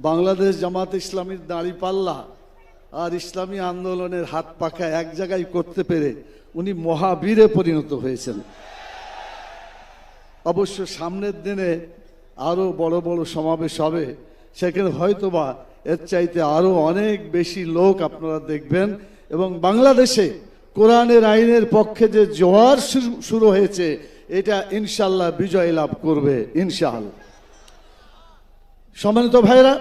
বাংলাদেশ জামাত ইসলামীর দাঁড়িপাল্লা আর ইসলামী আন্দোলনের হাত পাখা এক জায়গায় করতে পেরে উনি মহাবীরে পরিণত হয়েছেন। অবশ্য সামনের দিনে আরো বড় বড় সমাবেশ হবে, সেখানে হয়তোবা এর চাইতে আরো অনেক বেশি লোক আপনারা দেখবেন এবং বাংলাদেশে কোরআনের আইনের পক্ষে যে জোয়ার শুরু হয়েছে এটা ইনশাআল্লাহ বিজয় লাভ করবে ইনশাআল্লাহ। সম্মানিত ভাইরা,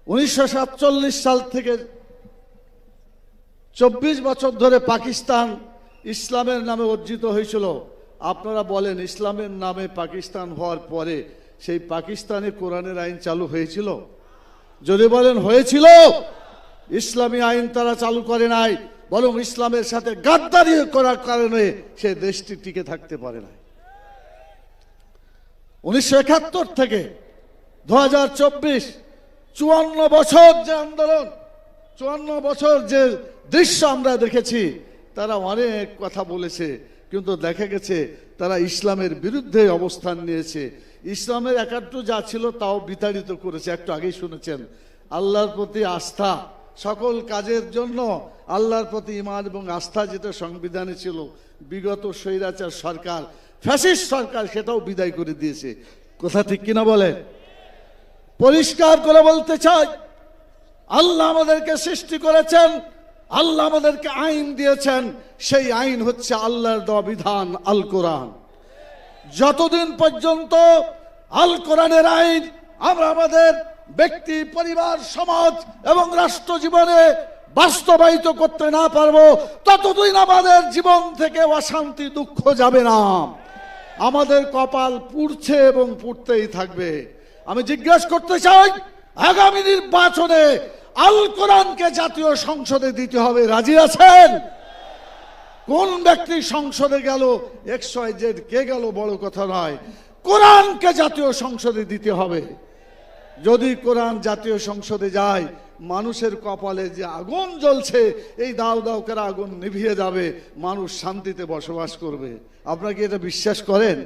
1947 সাল থেকে 24 বছর ধরে পাকিস্তান ইসলামের নামে অর্জিত হয়েছিল। আপনারা বলেন, ইসলামের নামে পাকিস্তান হওয়ার পরে সেই পাকিস্তানে কোরআনের আইন চালু হয়েছিল? যদি বলেন হয়েছিল, ইসলামী আইন তারা চালু করে নাই, বরং ইসলামের সাথে গাদ্দারি করার কারণে সে দেশটি টিকে থাকতে পারে না। 1971 থেকে 2024 54 বছর যে আন্দোলন, 54 বছর যে দৃশ্য আমরা দেখেছি, তারা অনেক কথা বলেছে, কিন্তু দেখা গেছে তারা ইসলামের বিরুদ্ধে অবস্থান নিয়েছে। ইসলামের একাত্ম যা ছিল তাও বিতাড়িত করেছে। একটু আগেই শুনেছেন, আল্লাহর প্রতি আস্থা, সকল কাজের জন্য আল্লাহর প্রতি ঈমান এবং আস্থা যেটা সংবিধানে ছিল, বিগত স্বৈরাচার সরকার, ফ্যাসিস্ট সরকার সেটাও বিদায় করে দিয়েছে। কথা ঠিক কিনা বলেন? পরিষ্কার করে বলতে চাই, আল্লাহ আমাদেরকে সৃষ্টি করেছেন, আল্লাহ আমাদেরকে আইন দিয়েছেন, সেই আইন হচ্ছে আল্লাহর দেওয়া বিধান আল কোরআন। যতদিন পর্যন্ত আল কোরআনের আইন আমরা আমাদের ব্যক্তি, পরিবার, সমাজ এবং রাষ্ট্র জীবনে বাস্তবায়িত করতে না পারবো, ততদিন আমাদের জীবন থেকে অশান্তি, দুঃখ যাবে না। আমাদের কপাল পুড়ছে এবং পুড়তেই থাকবে। আমি জিজ্ঞাসা করতে চাই, আগামী নির্বাচনে আল কোরআনকে জাতীয় সংসদে দিতে হবে, রাজি আছেন? কোন ব্যক্তি সংসদে গেল, XYZ কে গেল বড় কথা নয়, কোরআনকে জাতীয় সংসদে দিতে হবে। যদি কোরআন জাতীয় সংসদে যায়, মানুষের কপালে যে আগুন জ্বলছে, এই দাও দাও করে আগুন নিভিয়ে যাবে, মানুষ শান্তিতে বসবাস করবে। আপনারা কি এটা বিশ্বাস করেন?